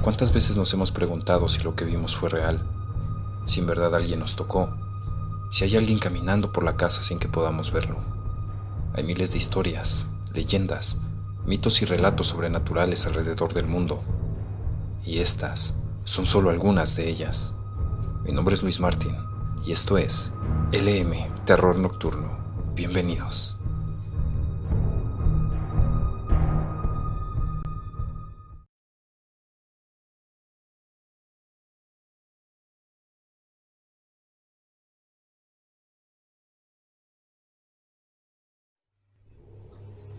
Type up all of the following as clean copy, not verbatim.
¿Cuántas veces nos hemos preguntado si lo que vimos fue real? Si en verdad alguien nos tocó, si hay alguien caminando por la casa sin que podamos verlo. Hay miles de historias, leyendas, mitos y relatos sobrenaturales alrededor del mundo, y estas son solo algunas de ellas. Mi nombre es Luis Martín, y esto es LM Terror Nocturno. Bienvenidos.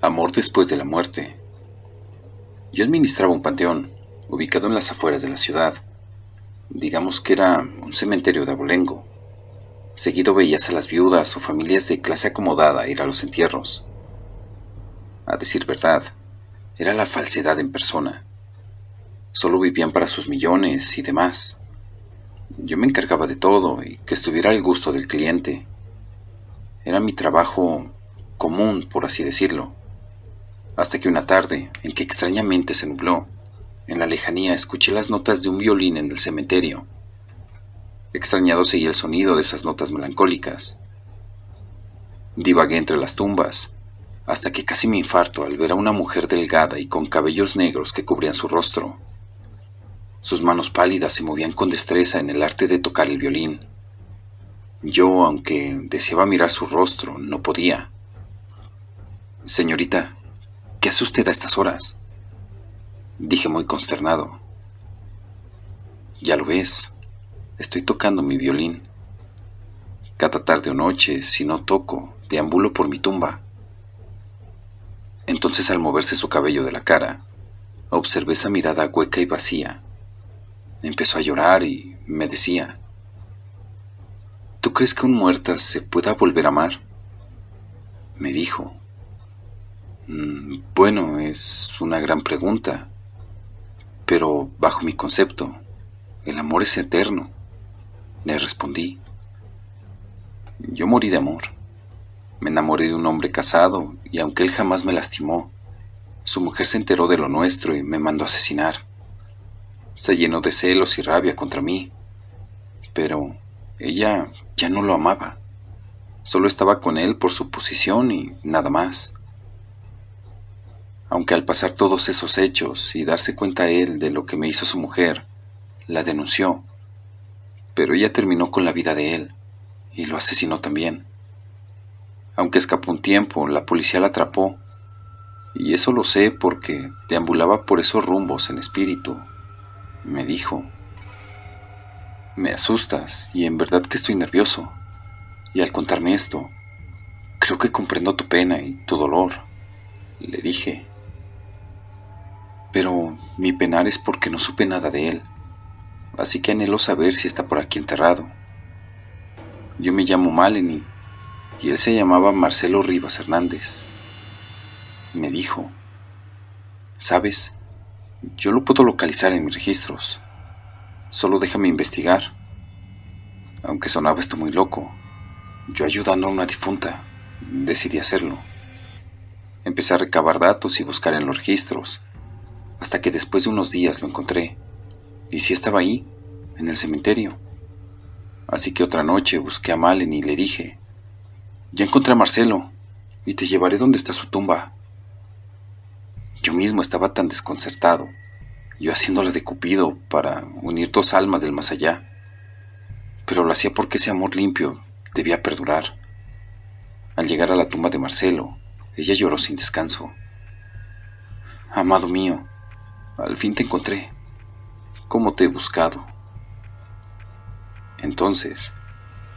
Amor después de la muerte. Yo administraba un panteón, ubicado en las afueras de la ciudad. Digamos que era un cementerio de abolengo. Seguido veías a las viudas o familias de clase acomodada ir a los entierros. A decir verdad, era la falsedad en persona. Solo vivían para sus millones y demás. Yo me encargaba de todo y que estuviera al gusto del cliente. Era mi trabajo común, por así decirlo. Hasta que una tarde, en que extrañamente se nubló, en la lejanía escuché las notas de un violín en el cementerio. Extrañado seguí el sonido de esas notas melancólicas. Divagué entre las tumbas, hasta que casi me infarto al ver a una mujer delgada y con cabellos negros que cubrían su rostro. Sus manos pálidas se movían con destreza en el arte de tocar el violín. Yo, aunque deseaba mirar su rostro, no podía. «Señorita, ¿qué hace usted a estas horas?», dije muy consternado. «Ya lo ves, estoy tocando mi violín. Cada tarde o noche, si no toco, deambulo por mi tumba». Entonces, al moverse su cabello de la cara, observé esa mirada hueca y vacía. Empezó a llorar y me decía: «¿Tú crees que un muerta se pueda volver a amar?», me dijo. Bueno, es una gran pregunta, pero bajo mi concepto, el amor es eterno», le respondí. Yo morí de amor. Me enamoré de un hombre casado y aunque él jamás me lastimó, su mujer se enteró de lo nuestro y me mandó a asesinar. Se llenó de celos y rabia contra mí, pero ella ya no lo amaba. Solo estaba con él por su posición y nada más. Aunque al pasar todos esos hechos y darse cuenta él de lo que me hizo su mujer, la denunció, pero ella terminó con la vida de él y lo asesinó también. Aunque escapó un tiempo, la policía la atrapó, y eso lo sé porque deambulaba por esos rumbos en espíritu. Me dijo: «Me asustas y en verdad que estoy nervioso, y al contarme esto, creo que comprendo tu pena y tu dolor», le dije. «Pero mi penar es porque no supe nada de él, así que anhelo saber si está por aquí enterrado. Yo me llamo Maleni y él se llamaba Marcelo Rivas Hernández», me dijo. «¿Sabes? Yo lo puedo localizar en mis registros. Solo déjame investigar». Aunque sonaba esto muy loco, yo ayudando a una difunta, decidí hacerlo. Empecé a recabar datos y buscar en los registros, hasta que después de unos días lo encontré. Y sí estaba ahí, en el cementerio. Así que otra noche busqué a Malen y le dije: «Ya encontré a Marcelo, y te llevaré donde está su tumba». Yo mismo estaba tan desconcertado, yo haciéndola de Cupido para unir dos almas del más allá. Pero lo hacía porque ese amor limpio debía perdurar. Al llegar a la tumba de Marcelo, ella lloró sin descanso. «Amado mío, al fin te encontré. ¿Cómo te he buscado?». Entonces,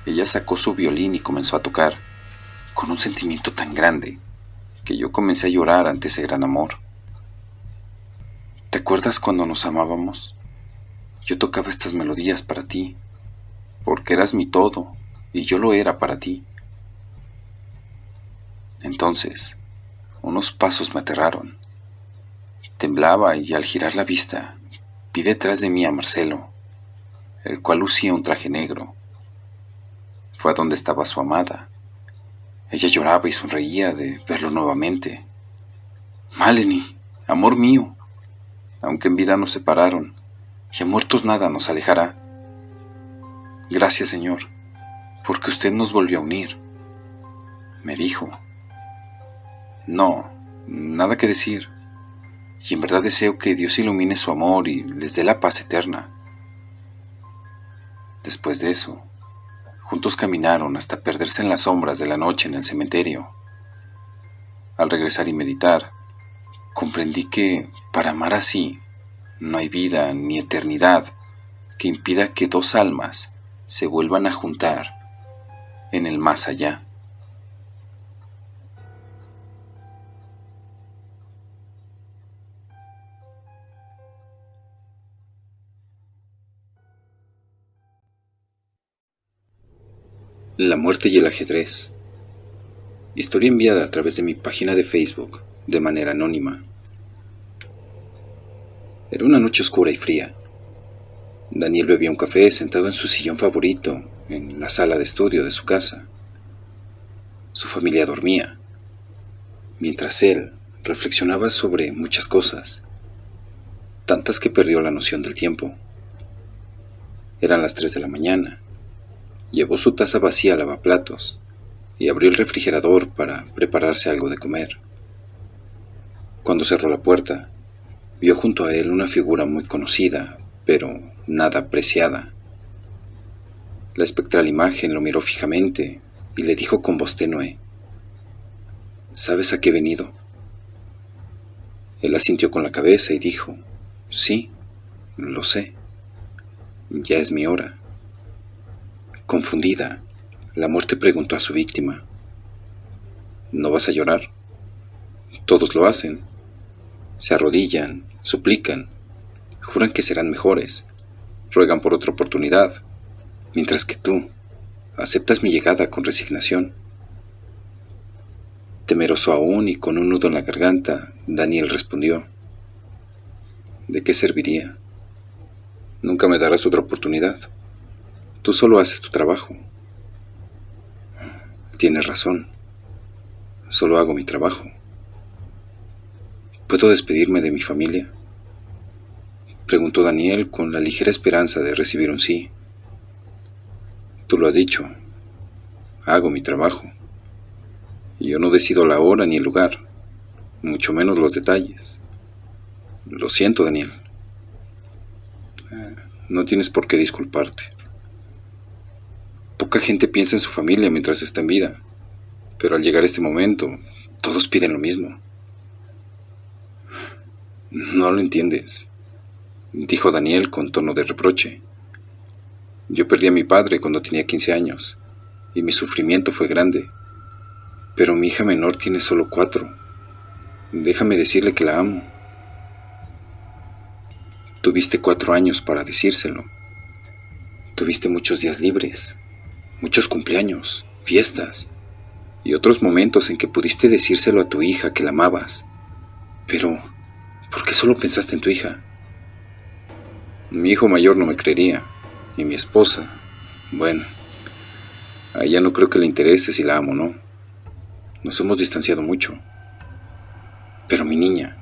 ella sacó su violín y comenzó a tocar, con un sentimiento tan grande, que yo comencé a llorar ante ese gran amor. «¿Te acuerdas cuando nos amábamos? Yo tocaba estas melodías para ti, porque eras mi todo, y yo lo era para ti». Entonces, unos pasos me aterraron. Temblaba y al girar la vista, vi detrás de mí a Marcelo, el cual lucía un traje negro. Fue a donde estaba su amada. Ella lloraba y sonreía de verlo nuevamente. «Maleni, amor mío, aunque en vida nos separaron, y a muertos nada nos alejará. Gracias, Señor, porque usted nos volvió a unir, me dijo. No, nada que decir, y en verdad deseo que Dios ilumine su amor y les dé la paz eterna. Después de eso, juntos caminaron hasta perderse en las sombras de la noche en el cementerio. Al regresar y meditar, comprendí que para amar así no hay vida ni eternidad que impida que dos almas se vuelvan a juntar en el más allá. La muerte y el ajedrez. Historia enviada a través de mi página de Facebook de manera anónima. Era una noche oscura y fría. Daniel bebía un café sentado en su sillón favorito en la sala de estudio de su casa. Su familia dormía, mientras él reflexionaba sobre muchas cosas, tantas que perdió la noción del tiempo. Eran las 3 de la mañana. Llevó su taza vacía al lavaplatos y abrió el refrigerador para prepararse algo de comer. Cuando cerró la puerta, vio junto a él una figura muy conocida, pero nada apreciada. La espectral imagen lo miró fijamente y le dijo con voz tenue: ¿Sabes a qué he venido? Él asintió con la cabeza y dijo: Sí, lo sé. Ya es mi hora. Confundida, la muerte preguntó a su víctima: ¿No vas a llorar? Todos lo hacen. Se arrodillan, suplican, juran que serán mejores, ruegan por otra oportunidad, mientras que tú aceptas mi llegada con resignación. Temeroso aún y con un nudo en la garganta, Daniel respondió: ¿De qué serviría? Nunca me darás otra oportunidad. Tú solo haces tu trabajo. Tienes razón. Solo hago mi trabajo. ¿Puedo despedirme de mi familia?, preguntó Daniel con la ligera esperanza de recibir un sí. Tú lo has dicho. Hago mi trabajo. Y yo no decido la hora ni el lugar, mucho menos los detalles. Lo siento, Daniel. No tienes por qué disculparte. Poca gente piensa en su familia mientras está en vida, pero al llegar este momento, todos piden lo mismo. No lo entiendes, dijo Daniel con tono de reproche. Yo perdí a mi padre cuando tenía 15 años, y mi sufrimiento fue grande, pero mi hija menor tiene solo 4. Déjame decirle que la amo. Tuviste 4 años para decírselo. Tuviste muchos días libres, muchos cumpleaños, fiestas y otros momentos en que pudiste decírselo a tu hija que la amabas. Pero, ¿por qué solo pensaste en tu hija? Mi hijo mayor no me creería, y mi esposa, bueno, a ella no creo que le interese si la amo o no. Nos hemos distanciado mucho. Pero mi niña,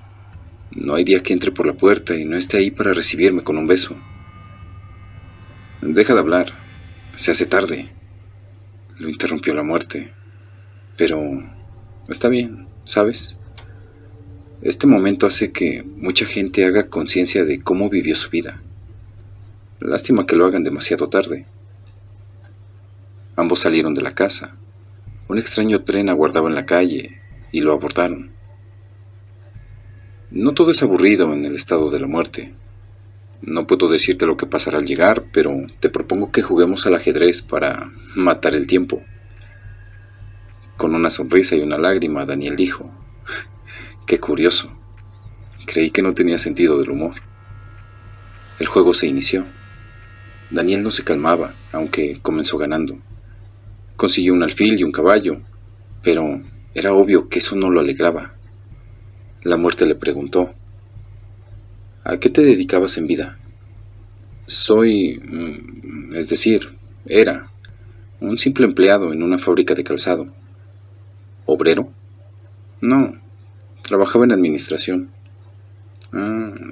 no hay día que entre por la puerta y no esté ahí para recibirme con un beso. Deja de hablar, se hace tarde, lo interrumpió la muerte. Pero está bien, ¿sabes? Este momento hace que mucha gente haga conciencia de cómo vivió su vida. Lástima que lo hagan demasiado tarde. Ambos salieron de la casa. Un extraño tren aguardaba en la calle y lo abordaron. No todo es aburrido en el estado de la muerte. No puedo decirte lo que pasará al llegar, pero te propongo que juguemos al ajedrez para matar el tiempo. Con una sonrisa y una lágrima, Daniel dijo: Qué curioso. Creí que no tenía sentido del humor. El juego se inició. Daniel no se calmaba, aunque comenzó ganando. Consiguió un alfil y un caballo, pero era obvio que eso no lo alegraba. La muerte le preguntó: ¿A qué te dedicabas en vida? Era un simple empleado en una fábrica de calzado. ¿Obrero? No, trabajaba en administración.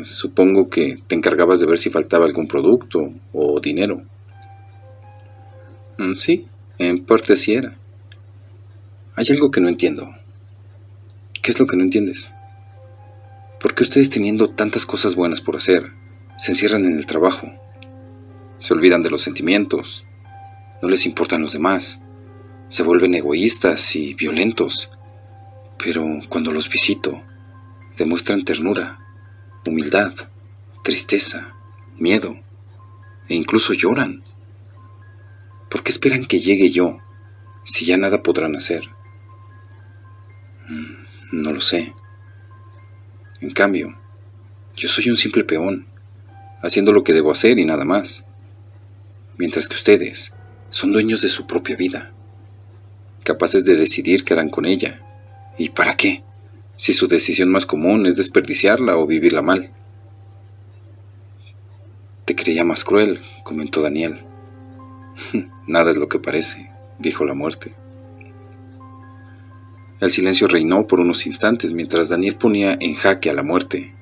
Supongo que te encargabas de ver si faltaba algún producto o dinero. Sí, en parte sí era. Hay algo que no entiendo. ¿Qué es lo que no entiendes? ¿Por qué ustedes, teniendo tantas cosas buenas por hacer, se encierran en el trabajo? Se olvidan de los sentimientos, no les importan los demás, se vuelven egoístas y violentos. Pero cuando los visito, demuestran ternura, humildad, tristeza, miedo, e incluso lloran. ¿Por qué esperan que llegue yo, si ya nada podrán hacer? No lo sé. En cambio, yo soy un simple peón, haciendo lo que debo hacer y nada más. Mientras que ustedes son dueños de su propia vida, capaces de decidir qué harán con ella. ¿Y para qué? Si su decisión más común es desperdiciarla o vivirla mal. Te creía más cruel, comentó Daniel. Nada es lo que parece, dijo la muerte. El silencio reinó por unos instantes mientras Daniel ponía en jaque a la muerte.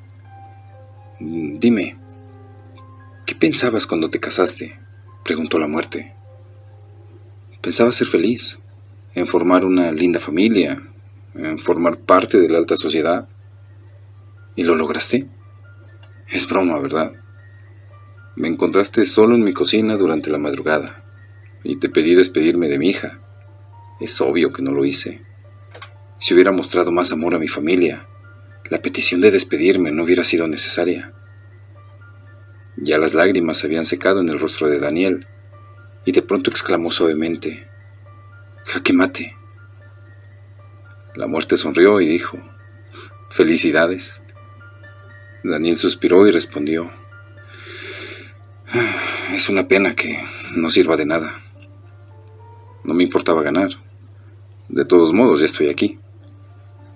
Dime, ¿qué pensabas cuando te casaste?, preguntó la muerte. Pensaba ser feliz, en formar una linda familia, en formar parte de la alta sociedad. ¿Y lo lograste? Es broma, ¿verdad? Me encontraste solo en mi cocina durante la madrugada y te pedí despedirme de mi hija. Es obvio que no lo hice. Si hubiera mostrado más amor a mi familia, la petición de despedirme no hubiera sido necesaria. Ya las lágrimas se habían secado en el rostro de Daniel, y de pronto exclamó suavemente: «¡Jaque mate!». La muerte sonrió y dijo: «¡Felicidades!». Daniel suspiró y respondió: «Es una pena que no sirva de nada. No me importaba ganar. De todos modos, ya estoy aquí.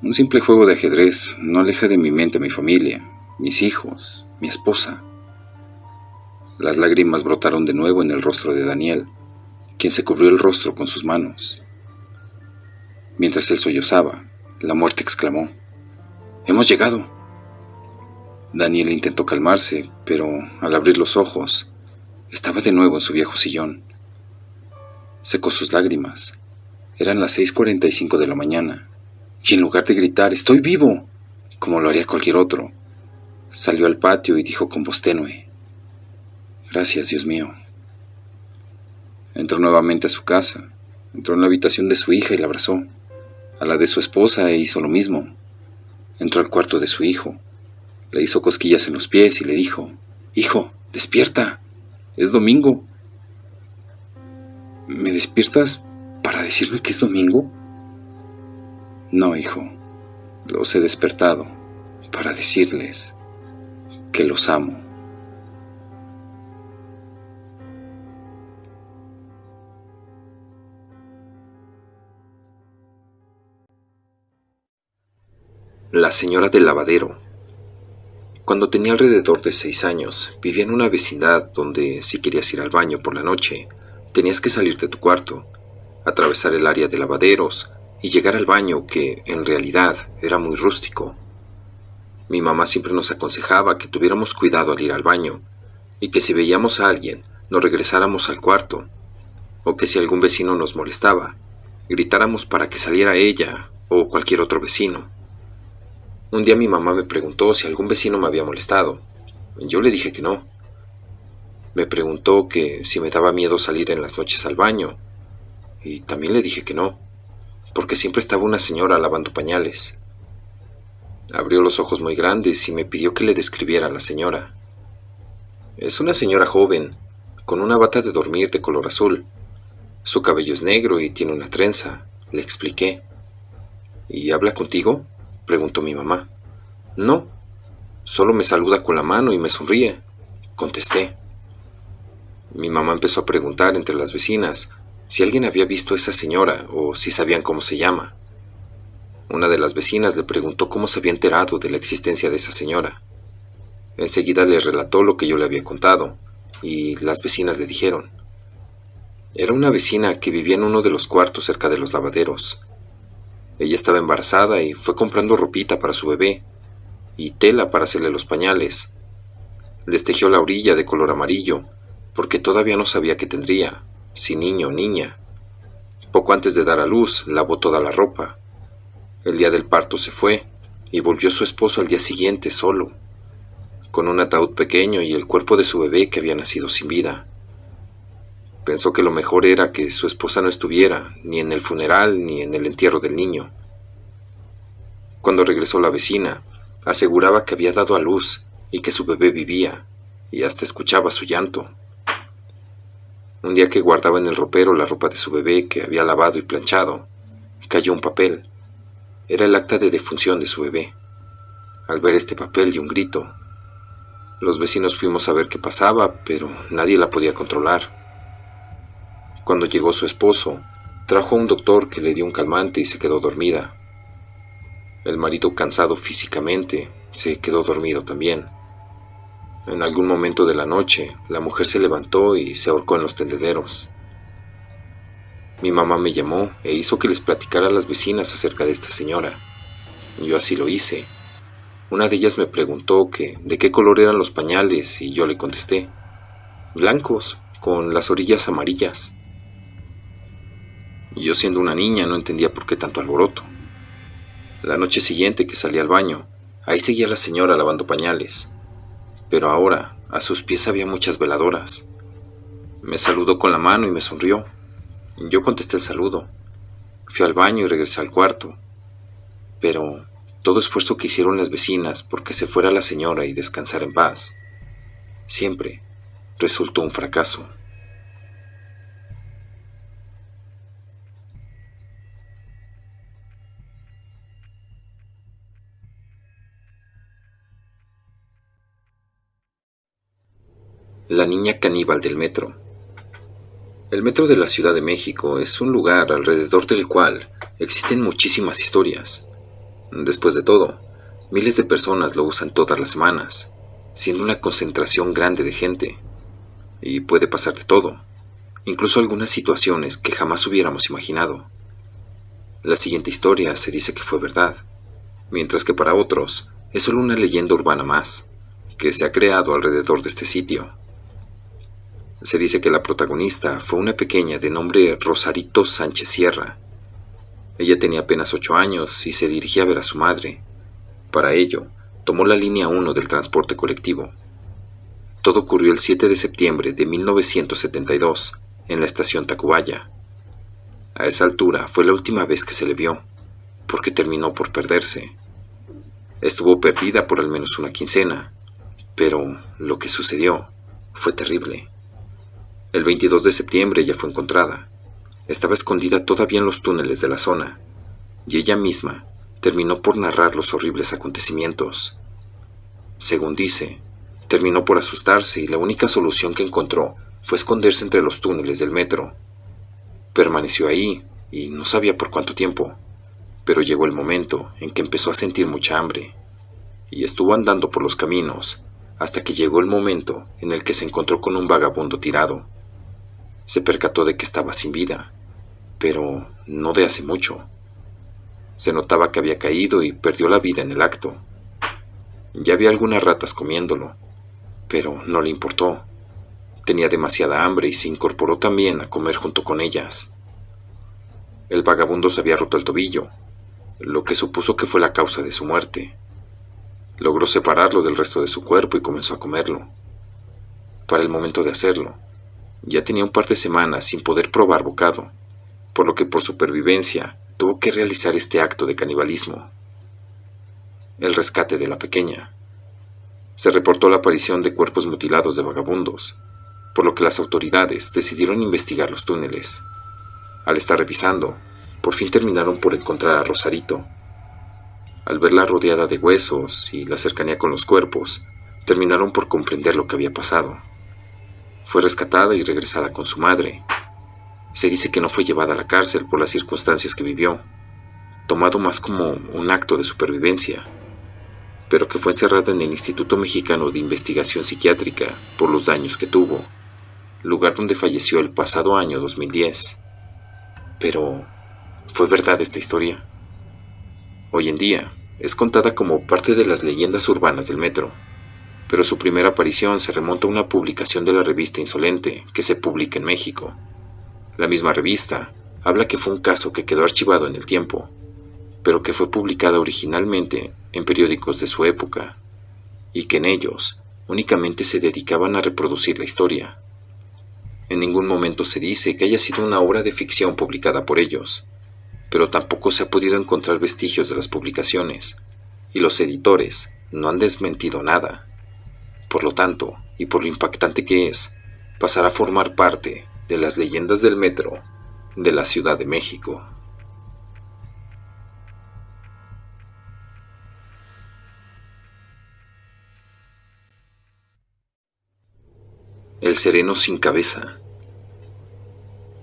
Un simple juego de ajedrez no aleja de mi mente a mi familia, mis hijos, mi esposa». Las lágrimas brotaron de nuevo en el rostro de Daniel, quien se cubrió el rostro con sus manos. Mientras él sollozaba, la muerte exclamó: «¡Hemos llegado!». Daniel intentó calmarse, pero al abrir los ojos, estaba de nuevo en su viejo sillón. Secó sus lágrimas. Eran las 6:45 de la mañana, y en lugar de gritar «¡Estoy vivo!», como lo haría cualquier otro, salió al patio y dijo con voz tenue: «Gracias, Dios mío». Entró nuevamente a su casa, entró en la habitación de su hija y la abrazó, a la de su esposa, e hizo lo mismo. Entró al cuarto de su hijo, le hizo cosquillas en los pies y le dijo: «Hijo, despierta, es domingo». «¿Me despiertas para decirme que es domingo?». «No, hijo, los he despertado para decirles que los amo». La señora del lavadero. Cuando tenía alrededor de 6 años, vivía en una vecindad donde, si querías ir al baño por la noche, tenías que salir de tu cuarto, atravesar el área de lavaderos y llegar al baño, que en realidad era muy rústico. Mi mamá siempre nos aconsejaba que tuviéramos cuidado al ir al baño y que si veíamos a alguien, nos regresáramos al cuarto, o que si algún vecino nos molestaba, gritáramos para que saliera ella o cualquier otro vecino. Un día mi mamá me preguntó si algún vecino me había molestado. Yo le dije que no. Me preguntó que si me daba miedo salir en las noches al baño, y también le dije que no, porque siempre estaba una señora lavando pañales. Abrió los ojos muy grandes y me pidió que le describiera a la señora. Es una señora joven, con una bata de dormir de color azul. Su cabello es negro y tiene una trenza, le expliqué. ¿Y habla contigo?, preguntó mi mamá. No, solo me saluda con la mano y me sonríe, contesté. Mi mamá empezó a preguntar entre las vecinas si alguien había visto a esa señora o si sabían cómo se llama. Una de las vecinas le preguntó cómo se había enterado de la existencia de esa señora. Enseguida le relató lo que yo le había contado, y las vecinas le dijeron: era una vecina que vivía en uno de los cuartos cerca de los lavaderos. Ella estaba embarazada y fue comprando ropita para su bebé, y tela para hacerle los pañales. Les tejió la orilla de color amarillo, porque todavía no sabía qué tendría, si niño o niña. Poco antes de dar a luz, lavó toda la ropa. El día del parto se fue, y volvió su esposo al día siguiente solo, con un ataúd pequeño y el cuerpo de su bebé que había nacido sin vida. Pensó que lo mejor era que su esposa no estuviera, ni en el funeral ni en el entierro del niño. Cuando regresó la vecina, aseguraba que había dado a luz y que su bebé vivía, y hasta escuchaba su llanto. Un día que guardaba en el ropero la ropa de su bebé que había lavado y planchado, cayó un papel. Era el acta de defunción de su bebé. Al ver este papel dio un grito. Los vecinos fuimos a ver qué pasaba, pero nadie la podía controlar. Cuando llegó su esposo, trajo a un doctor que le dio un calmante y se quedó dormida. El marido, cansado físicamente, se quedó dormido también. En algún momento de la noche, la mujer se levantó y se ahorcó en los tendederos. Mi mamá me llamó e hizo que les platicara a las vecinas acerca de esta señora. Yo así lo hice. Una de ellas me preguntó que de qué color eran los pañales y yo le contesté: blancos, con las orillas amarillas. Yo, siendo una niña, no entendía por qué tanto alboroto. La noche siguiente que salí al baño, ahí seguía la señora lavando pañales, pero ahora a sus pies había muchas veladoras. Me saludó con la mano y me sonrió. Yo contesté el saludo. Fui al baño y regresé al cuarto, pero todo esfuerzo que hicieron las vecinas porque se fuera la señora y descansara en paz, siempre resultó un fracaso. La niña caníbal del metro. El metro de la Ciudad de México es un lugar alrededor del cual existen muchísimas historias. Después de todo, miles de personas lo usan todas las semanas, siendo una concentración grande de gente. Y puede pasar de todo, incluso algunas situaciones que jamás hubiéramos imaginado. La siguiente historia se dice que fue verdad, mientras que para otros es solo una leyenda urbana más, que se ha creado alrededor de este sitio. Se dice que la protagonista fue una pequeña de nombre Rosarito Sánchez Sierra. Ella tenía apenas 8 años y se dirigía a ver a su madre. Para ello, tomó la línea 1 del transporte colectivo. Todo ocurrió el 7 de septiembre de 1972, en la estación Tacubaya. A esa altura fue la última vez que se le vio, porque terminó por perderse. Estuvo perdida por al menos una quincena, pero lo que sucedió fue terrible. El 22 de septiembre ella fue encontrada. Estaba escondida todavía en los túneles de la zona, y ella misma terminó por narrar los horribles acontecimientos. Según dice, terminó por asustarse y la única solución que encontró fue esconderse entre los túneles del metro. Permaneció ahí y no sabía por cuánto tiempo, pero llegó el momento en que empezó a sentir mucha hambre, y estuvo andando por los caminos hasta que llegó el momento en el que se encontró con un vagabundo tirado. Se percató de que estaba sin vida, pero no de hace mucho. Se notaba que había caído y perdió la vida en el acto. Ya había algunas ratas comiéndolo, pero no le importó. Tenía demasiada hambre y se incorporó también a comer junto con ellas. El vagabundo se había roto el tobillo, lo que supuso que fue la causa de su muerte. Logró separarlo del resto de su cuerpo y comenzó a comerlo. Para el momento de hacerlo, ya tenía un par de semanas sin poder probar bocado, por lo que por supervivencia tuvo que realizar este acto de canibalismo. El rescate de la pequeña. Se reportó la aparición de cuerpos mutilados de vagabundos, por lo que las autoridades decidieron investigar los túneles. Al estar revisando, por fin terminaron por encontrar a Rosarito. Al verla rodeada de huesos y la cercanía con los cuerpos, terminaron por comprender lo que había pasado. Fue rescatada y regresada con su madre. Se dice que no fue llevada a la cárcel por las circunstancias que vivió, tomado más como un acto de supervivencia, pero que fue encerrada en el Instituto Mexicano de Investigación Psiquiátrica por los daños que tuvo, lugar donde falleció el pasado año 2010. Pero, ¿fue verdad esta historia? Hoy en día, es contada como parte de las leyendas urbanas del metro, pero su primera aparición se remonta a una publicación de la revista Insolente que se publica en México. La misma revista habla que fue un caso que quedó archivado en el tiempo, pero que fue publicada originalmente en periódicos de su época, y que en ellos únicamente se dedicaban a reproducir la historia. En ningún momento se dice que haya sido una obra de ficción publicada por ellos, pero tampoco se ha podido encontrar vestigios de las publicaciones, y los editores no han desmentido nada. Por lo tanto, y por lo impactante que es, pasará a formar parte de las leyendas del metro de la Ciudad de México. El sereno sin cabeza.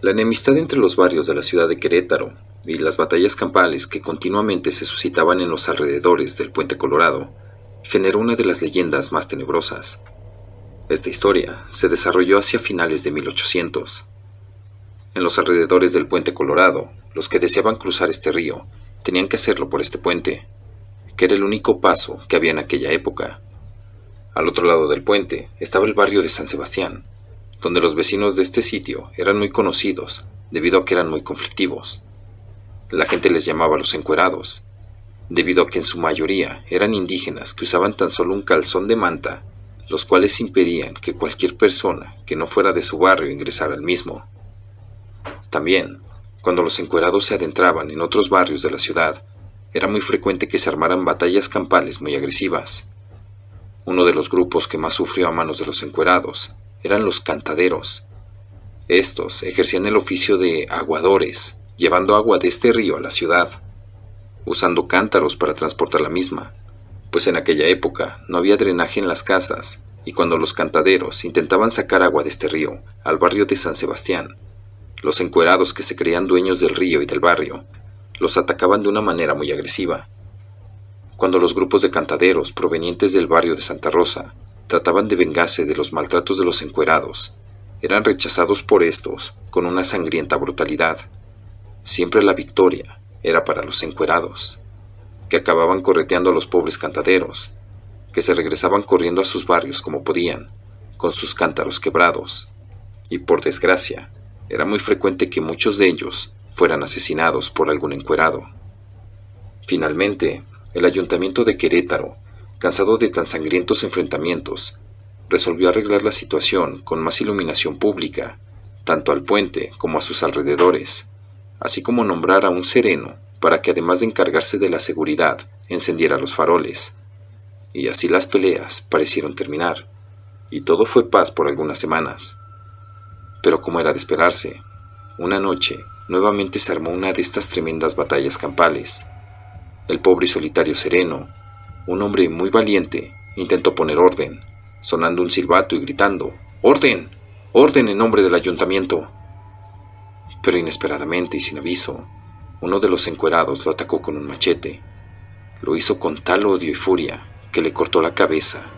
La enemistad entre los barrios de la ciudad de Querétaro y las batallas campales que continuamente se suscitaban en los alrededores del Puente Colorado generó una de las leyendas más tenebrosas. Esta historia se desarrolló hacia finales de 1800. En los alrededores del Puente Colorado, los que deseaban cruzar este río tenían que hacerlo por este puente, que era el único paso que había en aquella época. Al otro lado del puente estaba el barrio de San Sebastián, donde los vecinos de este sitio eran muy conocidos debido a que eran muy conflictivos. La gente les llamaba los encuerados, debido a que en su mayoría eran indígenas que usaban tan solo un calzón de manta, los cuales impedían que cualquier persona que no fuera de su barrio ingresara al mismo. También, cuando los encuerados se adentraban en otros barrios de la ciudad, era muy frecuente que se armaran batallas campales muy agresivas. Uno de los grupos que más sufrió a manos de los encuerados eran los cantaderos. Estos ejercían el oficio de aguadores, llevando agua de este río a la ciudad, usando cántaros para transportar la misma, pues en aquella época no había drenaje en las casas, y cuando los cantaderos intentaban sacar agua de este río al barrio de San Sebastián, los encuerados que se creían dueños del río y del barrio los atacaban de una manera muy agresiva. Cuando los grupos de cantaderos provenientes del barrio de Santa Rosa trataban de vengarse de los maltratos de los encuerados, eran rechazados por estos con una sangrienta brutalidad. Siempre la victoria era para los encuerados, que acababan correteando a los pobres cantaderos, que se regresaban corriendo a sus barrios como podían, con sus cántaros quebrados, y por desgracia, era muy frecuente que muchos de ellos fueran asesinados por algún encuerado. Finalmente, el ayuntamiento de Querétaro, cansado de tan sangrientos enfrentamientos, resolvió arreglar la situación con más iluminación pública, tanto al puente como a sus alrededores, así como nombrar a un sereno para que además de encargarse de la seguridad, encendiera los faroles. Y así las peleas parecieron terminar, y todo fue paz por algunas semanas. Pero como era de esperarse, una noche nuevamente se armó una de estas tremendas batallas campales. El pobre y solitario sereno, un hombre muy valiente, intentó poner orden, sonando un silbato y gritando: ¡Orden! ¡Orden en nombre del ayuntamiento! Pero inesperadamente y sin aviso, uno de los encuerados lo atacó con un machete. Lo hizo con tal odio y furia que le cortó la cabeza,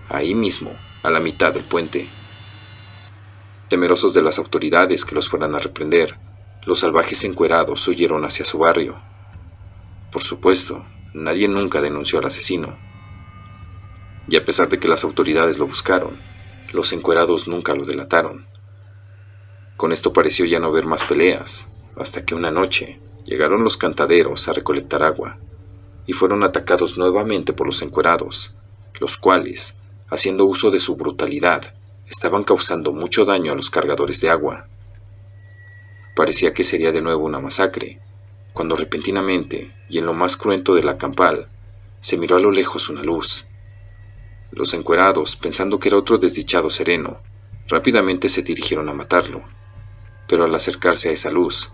ahí mismo, a la mitad del puente. Temerosos de las autoridades que los fueran a reprender, los salvajes encuerados huyeron hacia su barrio. Por supuesto, nadie nunca denunció al asesino. Y a pesar de que las autoridades lo buscaron, los encuerados nunca lo delataron. Con esto pareció ya no haber más peleas, hasta que una noche llegaron los cantaderos a recolectar agua, y fueron atacados nuevamente por los encuerados, los cuales, haciendo uso de su brutalidad, estaban causando mucho daño a los cargadores de agua. Parecía que sería de nuevo una masacre, cuando repentinamente, y en lo más cruento de la campal, se miró a lo lejos una luz. Los encuerados, pensando que era otro desdichado sereno, rápidamente se dirigieron a matarlo, pero al acercarse a esa luz,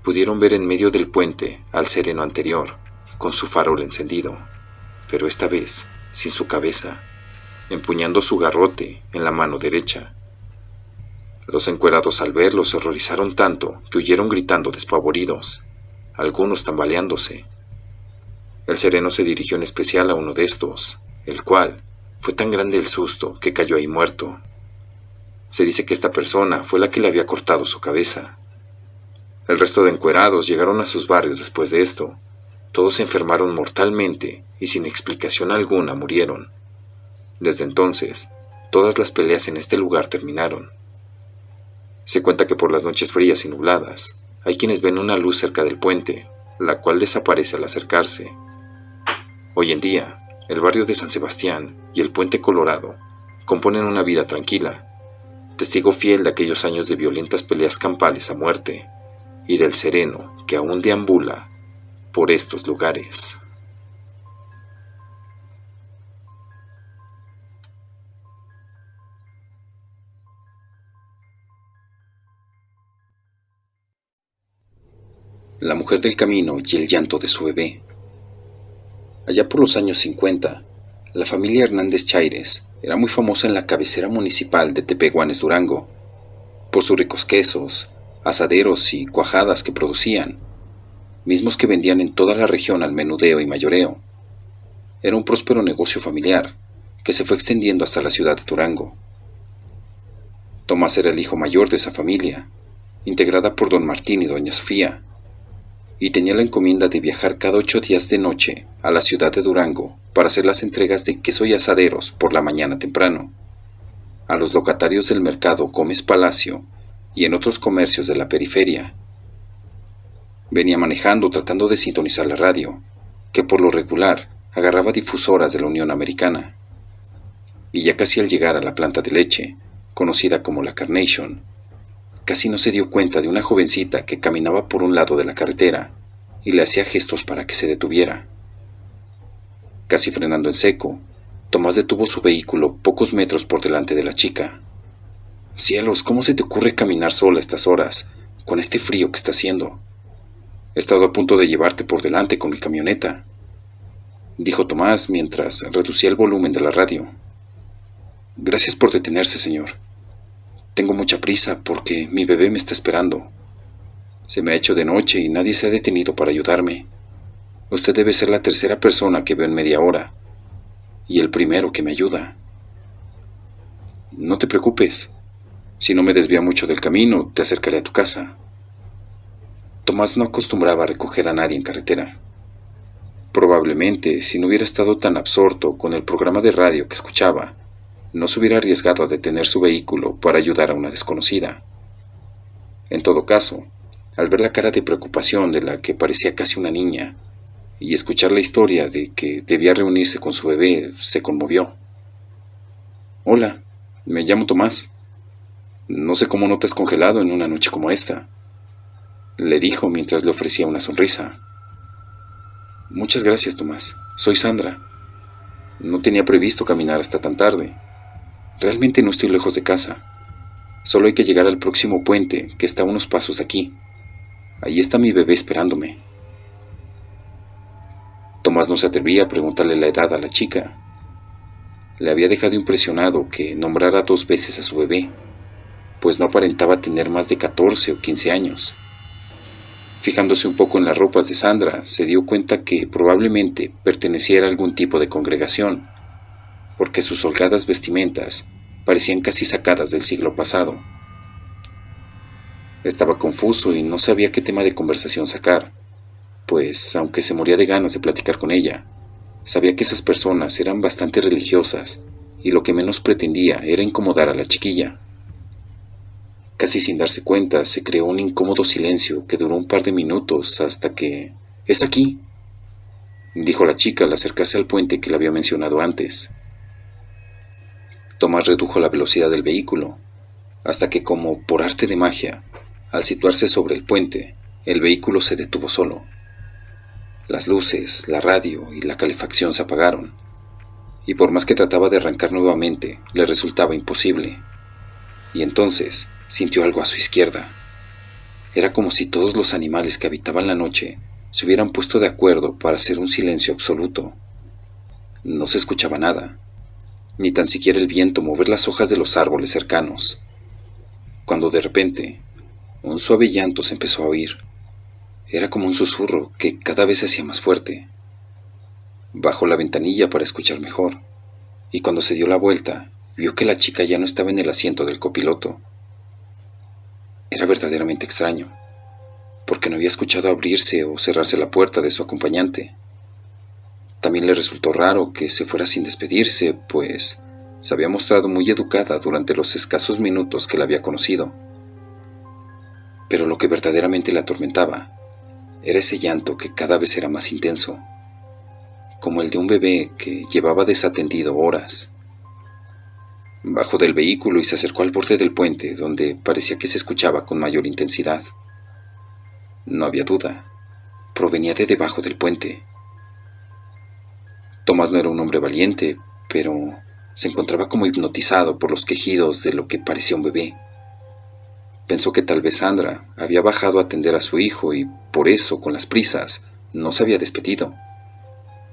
pudieron ver en medio del puente al sereno anterior, con su farol encendido, pero esta vez sin su cabeza, empuñando su garrote en la mano derecha. Los encuerados al verlo se horrorizaron tanto que huyeron gritando despavoridos, algunos tambaleándose. El sereno se dirigió en especial a uno de estos, el cual fue tan grande el susto que cayó ahí muerto. Se dice que esta persona fue la que le había cortado su cabeza. El resto de encuerados llegaron a sus barrios después de esto, todos se enfermaron mortalmente y sin explicación alguna murieron. Desde entonces, todas las peleas en este lugar terminaron. Se cuenta que por las noches frías y nubladas, hay quienes ven una luz cerca del puente, la cual desaparece al acercarse. Hoy en día, el barrio de San Sebastián y el Puente Colorado componen una vida tranquila, testigo fiel de aquellos años de violentas peleas campales a muerte y del sereno que aún deambula por estos lugares. La mujer del camino y el llanto de su bebé. Allá por los años 50, la familia Hernández Chaires era muy famosa en la cabecera municipal de Tepehuanes, Durango, por sus ricos quesos, asaderos y cuajadas que producían, mismos que vendían en toda la región al menudeo y mayoreo. Era un próspero negocio familiar que se fue extendiendo hasta la ciudad de Durango. Tomás era el hijo mayor de esa familia, integrada por don Martín y doña Sofía, y tenía la encomienda de viajar cada 8 días de noche a la ciudad de Durango para hacer las entregas de queso y asaderos por la mañana temprano, a los locatarios del mercado Gómez Palacio y en otros comercios de la periferia. Venía manejando tratando de sintonizar la radio, que por lo regular agarraba difusoras de la Unión Americana, y ya casi al llegar a la planta de leche, conocida como la Carnation, casi no se dio cuenta de una jovencita que caminaba por un lado de la carretera y le hacía gestos para que se detuviera. Casi frenando en seco, Tomás detuvo su vehículo pocos metros por delante de la chica. «Cielos, ¿cómo se te ocurre caminar sola a estas horas, con este frío que está haciendo? He estado a punto de llevarte por delante con mi camioneta», dijo Tomás mientras reducía el volumen de la radio. «Gracias por detenerse, señor. Tengo mucha prisa porque mi bebé me está esperando. Se me ha hecho de noche y nadie se ha detenido para ayudarme. Usted debe ser la tercera persona que veo en media hora y el primero que me ayuda». «No te preocupes. Si no me desvía mucho del camino, te acercaré a tu casa». Tomás no acostumbraba a recoger a nadie en carretera. Probablemente, si no hubiera estado tan absorto con el programa de radio que escuchaba, no se hubiera arriesgado a detener su vehículo para ayudar a una desconocida. En todo caso, al ver la cara de preocupación de la que parecía casi una niña, y escuchar la historia de que debía reunirse con su bebé, se conmovió. «Hola, me llamo Tomás. No sé cómo no te has congelado en una noche como esta», le dijo mientras le ofrecía una sonrisa. «Muchas gracias, Tomás. Soy Sandra. No tenía previsto caminar hasta tan tarde. Realmente no estoy lejos de casa. Solo hay que llegar al próximo puente, que está a unos pasos de aquí. Ahí está mi bebé esperándome». Tomás no se atrevía a preguntarle la edad a la chica. Le había dejado impresionado que nombrara 2 veces a su bebé, pues no aparentaba tener más de 14 o 15 años. Fijándose un poco en las ropas de Sandra, se dio cuenta que probablemente perteneciera a algún tipo de congregación, porque sus holgadas vestimentas parecían casi sacadas del siglo pasado. Estaba confuso y no sabía qué tema de conversación sacar, pues, aunque se moría de ganas de platicar con ella, sabía que esas personas eran bastante religiosas y lo que menos pretendía era incomodar a la chiquilla. Casi sin darse cuenta, se creó un incómodo silencio que duró un par de minutos hasta que... «Es aquí», dijo la chica al acercarse al puente que le había mencionado antes. Tomás redujo la velocidad del vehículo, hasta que, como por arte de magia, al situarse sobre el puente, el vehículo se detuvo solo. Las luces, la radio y la calefacción se apagaron, y por más que trataba de arrancar nuevamente, le resultaba imposible. Y entonces sintió algo a su izquierda. Era como si todos los animales que habitaban la noche se hubieran puesto de acuerdo para hacer un silencio absoluto. No se escuchaba nada, ni tan siquiera el viento mover las hojas de los árboles cercanos, cuando de repente un suave llanto se empezó a oír. Era como un susurro que cada vez se hacía más fuerte. Bajó la ventanilla para escuchar mejor, y cuando se dio la vuelta, vio que la chica ya no estaba en el asiento del copiloto. Era verdaderamente extraño. porque no había escuchado abrirse o cerrarse la puerta de su acompañante. También le resultó raro que se fuera sin despedirse, pues se había mostrado muy educada durante los escasos minutos que la había conocido. Pero lo que verdaderamente la atormentaba era ese llanto que cada vez era más intenso, como el de un bebé que llevaba desatendido horas. Bajó del vehículo y se acercó al borde del puente, donde parecía que se escuchaba con mayor intensidad. No había duda, provenía de debajo del puente. Tomás no era un hombre valiente, pero se encontraba como hipnotizado por los quejidos de lo que parecía un bebé. Pensó que tal vez Sandra había bajado a atender a su hijo y por eso, con las prisas, no se había despedido.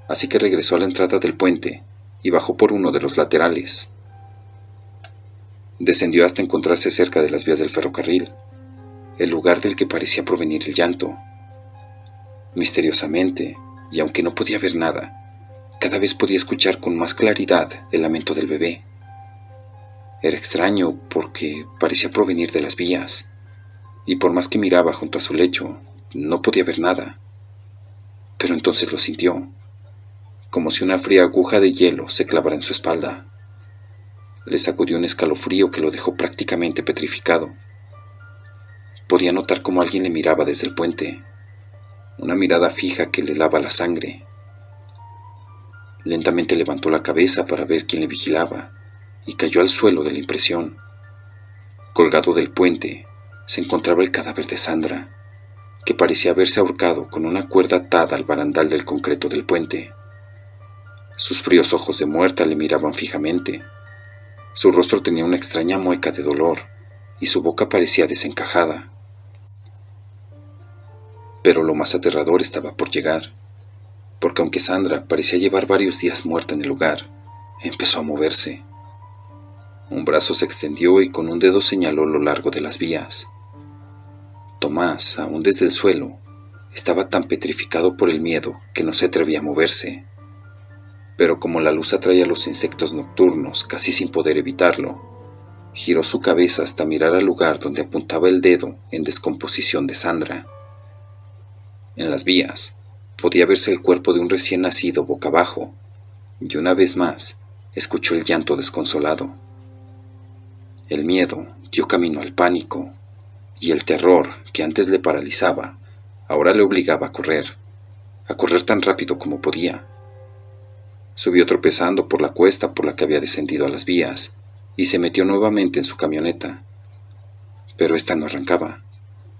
Así que regresó a la entrada del puente y bajó por uno de los laterales. Descendió hasta encontrarse cerca de las vías del ferrocarril, el lugar del que parecía provenir el llanto. Misteriosamente, y aunque no podía ver nada, cada vez podía escuchar con más claridad el lamento del bebé. Era extraño porque parecía provenir de las vías, y por más que miraba junto a su lecho, no podía ver nada. Pero entonces lo sintió, como si una fría aguja de hielo se clavara en su espalda. Le sacudió un escalofrío que lo dejó prácticamente petrificado. Podía notar cómo alguien le miraba desde el puente, una mirada fija que le helaba la sangre. Lentamente levantó la cabeza para ver quién le vigilaba y cayó al suelo de la impresión. Colgado del puente se encontraba el cadáver de Sandra, que parecía haberse ahorcado con una cuerda atada al barandal del concreto del puente. Sus fríos ojos de muerta le miraban fijamente. Su rostro tenía una extraña mueca de dolor y su boca parecía desencajada. Pero lo más aterrador estaba por llegar, porque aunque Sandra parecía llevar varios días muerta en el lugar, empezó a moverse. Un brazo se extendió y con un dedo señaló lo largo de las vías. Tomás, aún desde el suelo, estaba tan petrificado por el miedo que no se atrevía a moverse. Pero como la luz atrae a los insectos nocturnos casi sin poder evitarlo, giró su cabeza hasta mirar al lugar donde apuntaba el dedo en descomposición de Sandra. En las vías podía verse el cuerpo de un recién nacido boca abajo, y una vez más escuchó el llanto desconsolado. El miedo dio camino al pánico, y el terror que antes le paralizaba, ahora le obligaba a correr tan rápido como podía. Subió tropezando por la cuesta por la que había descendido a las vías, y se metió nuevamente en su camioneta. Pero ésta no arrancaba,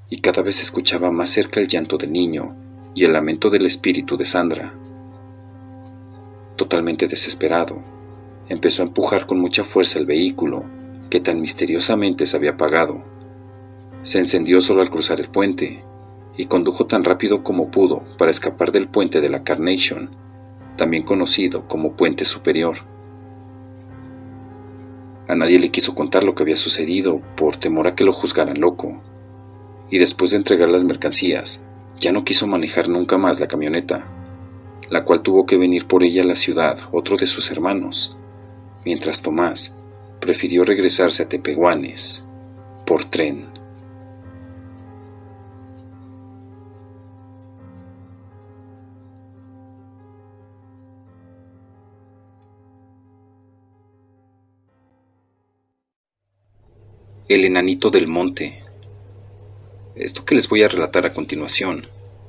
y cada vez escuchaba más cerca el llanto del niño y el lamento del espíritu de Sandra. Totalmente desesperado, empezó a empujar con mucha fuerza el vehículo que tan misteriosamente se había apagado. Se encendió solo al cruzar el puente y condujo tan rápido como pudo para escapar del puente de la Carnation, también conocido como Puente Superior. A nadie le quiso contar lo que había sucedido por temor a que lo juzgaran loco, y después de entregar las mercancías, ya no quiso manejar nunca más la camioneta, la cual tuvo que venir por ella a la ciudad otro de sus hermanos, mientras Tomás prefirió regresarse a Tepehuanes por tren. El enanito del monte. Esto que les voy a relatar a continuación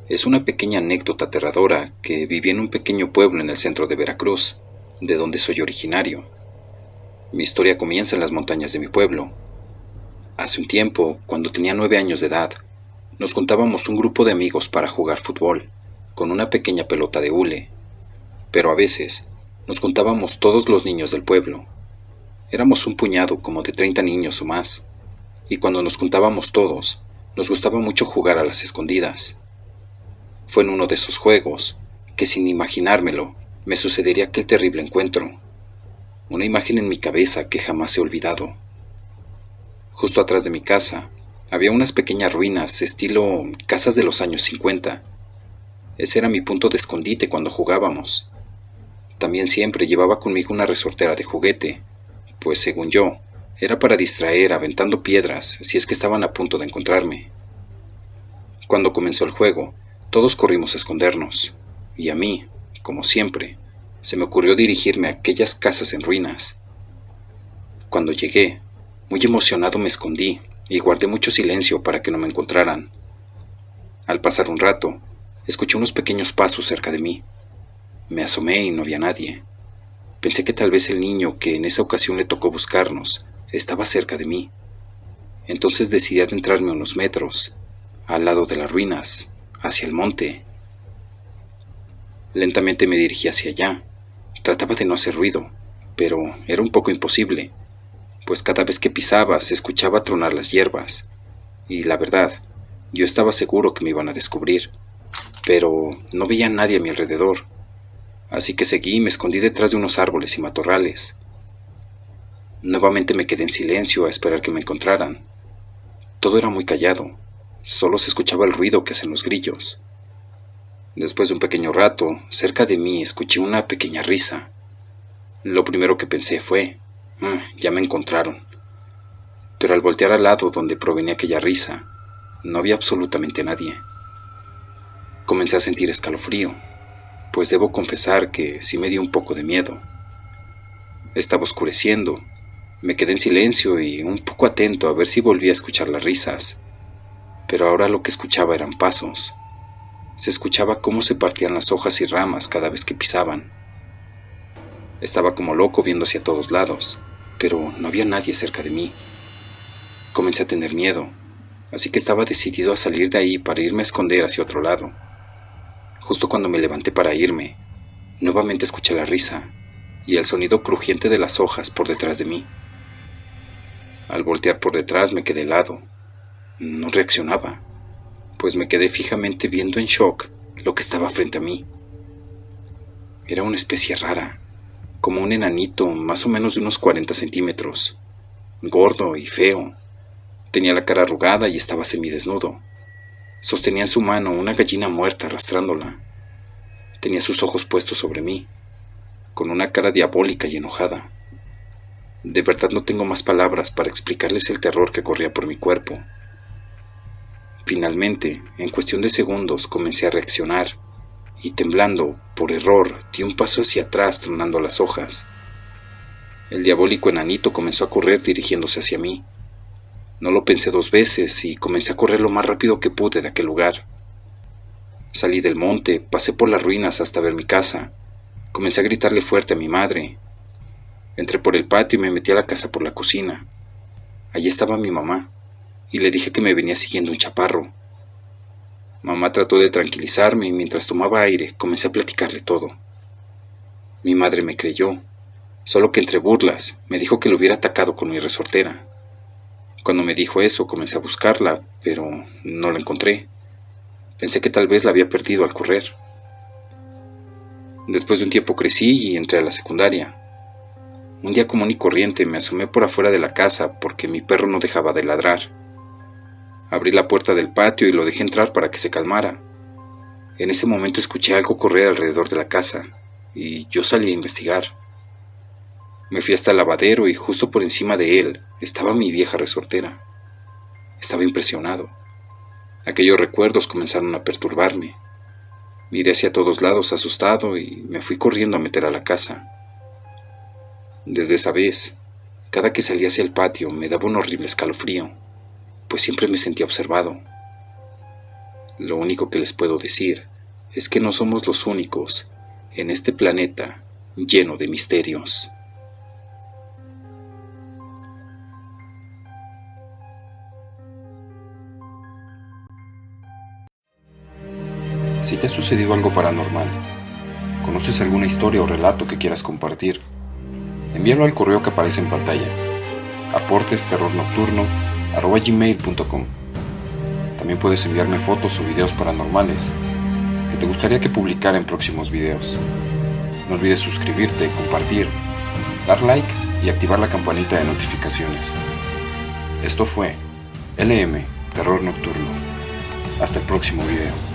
es una pequeña anécdota aterradora que viví en un pequeño pueblo en el centro de Veracruz, de donde soy originario. Mi historia comienza en las montañas de mi pueblo. Hace un tiempo, cuando tenía 9 años de edad, nos juntábamos un grupo de amigos para jugar fútbol, con una pequeña pelota de hule. Pero a veces, nos juntábamos todos los niños del pueblo. Éramos un puñado como de 30 niños o más, y cuando nos juntábamos todos, nos gustaba mucho jugar a las escondidas. Fue en uno de esos juegos que, sin imaginármelo, me sucedería aquel terrible encuentro. Una imagen en mi cabeza que jamás he olvidado. Justo atrás de mi casa había unas pequeñas ruinas estilo casas de los años 50. Ese era mi punto de escondite cuando jugábamos. También siempre llevaba conmigo una resortera de juguete, pues según yo, era para distraer aventando piedras si es que estaban a punto de encontrarme. Cuando comenzó el juego, todos corrimos a escondernos, y a mí, como siempre, se me ocurrió dirigirme a aquellas casas en ruinas. Cuando llegué, muy emocionado me escondí y guardé mucho silencio para que no me encontraran. Al pasar un rato, escuché unos pequeños pasos cerca de mí. Me asomé y no había nadie. Pensé que tal vez el niño que en esa ocasión le tocó buscarnos estaba cerca de mí. Entonces decidí adentrarme unos metros, al lado de las ruinas, hacia el monte. Lentamente me dirigí hacia allá. Trataba de no hacer ruido, pero era un poco imposible, pues cada vez que pisaba se escuchaba tronar las hierbas, y la verdad, yo estaba seguro que me iban a descubrir, pero no veía a nadie a mi alrededor, así que seguí y me escondí detrás de unos árboles y matorrales. Nuevamente me quedé en silencio a esperar que me encontraran. Todo era muy callado, solo se escuchaba el ruido que hacen los grillos. Después de un pequeño rato, cerca de mí escuché una pequeña risa. Lo primero que pensé fue, ya me encontraron. Pero al voltear al lado donde provenía aquella risa, no había absolutamente nadie. Comencé a sentir escalofrío, pues debo confesar que sí me dio un poco de miedo. Estaba oscureciendo, me quedé en silencio y un poco atento a ver si volvía a escuchar las risas, pero ahora lo que escuchaba eran pasos. Se escuchaba cómo se partían las hojas y ramas cada vez que pisaban. Estaba como loco viendo hacia todos lados, pero no había nadie cerca de mí. Comencé a tener miedo, así que estaba decidido a salir de ahí para irme a esconder hacia otro lado. Justo cuando me levanté para irme, nuevamente escuché la risa y el sonido crujiente de las hojas por detrás de mí. Al voltear por detrás me quedé helado. No reaccionaba, pues me quedé fijamente viendo en shock lo que estaba frente a mí. Era una especie rara, como un enanito más o menos de unos 40 centímetros, gordo y feo. Tenía la cara arrugada y estaba semidesnudo. Sostenía en su mano una gallina muerta arrastrándola. Tenía sus ojos puestos sobre mí, con una cara diabólica y enojada. De verdad no tengo más palabras para explicarles el terror que corría por mi cuerpo. Finalmente, en cuestión de segundos, comencé a reaccionar, y temblando, por error, di un paso hacia atrás tronando las hojas. El diabólico enanito comenzó a correr dirigiéndose hacia mí. No lo pensé dos veces y comencé a correr lo más rápido que pude de aquel lugar. Salí del monte, pasé por las ruinas hasta ver mi casa. Comencé a gritarle fuerte a mi madre. Entré por el patio y me metí a la casa por la cocina. Allí estaba mi mamá, y le dije que me venía siguiendo un chaparro. Mamá trató de tranquilizarme y mientras tomaba aire comencé a platicarle todo. Mi madre me creyó, solo que entre burlas me dijo que lo hubiera atacado con mi resortera. Cuando me dijo eso comencé a buscarla, pero no la encontré. Pensé que tal vez la había perdido al correr. Después de un tiempo crecí y entré a la secundaria. Un día común y corriente me asomé por afuera de la casa porque mi perro no dejaba de ladrar. Abrí la puerta del patio y lo dejé entrar para que se calmara. En ese momento escuché algo correr alrededor de la casa y yo salí a investigar. Me fui hasta el lavadero y justo por encima de él estaba mi vieja resortera. Estaba impresionado. Aquellos recuerdos comenzaron a perturbarme. Miré hacia todos lados asustado y me fui corriendo a meter a la casa. Desde esa vez, cada que salía hacia el patio me daba un horrible escalofrío, pues siempre me sentía observado. Lo único que les puedo decir es que no somos los únicos en este planeta lleno de misterios. Si te ha sucedido algo paranormal, conoces alguna historia o relato que quieras compartir, envíalo al correo que aparece en pantalla, aportesterrornocturno@gmail.com. También puedes enviarme fotos o videos paranormales que te gustaría que publicara en próximos videos. No olvides suscribirte, compartir, dar like y activar la campanita de notificaciones. Esto fue LM Terror Nocturno. Hasta el próximo video.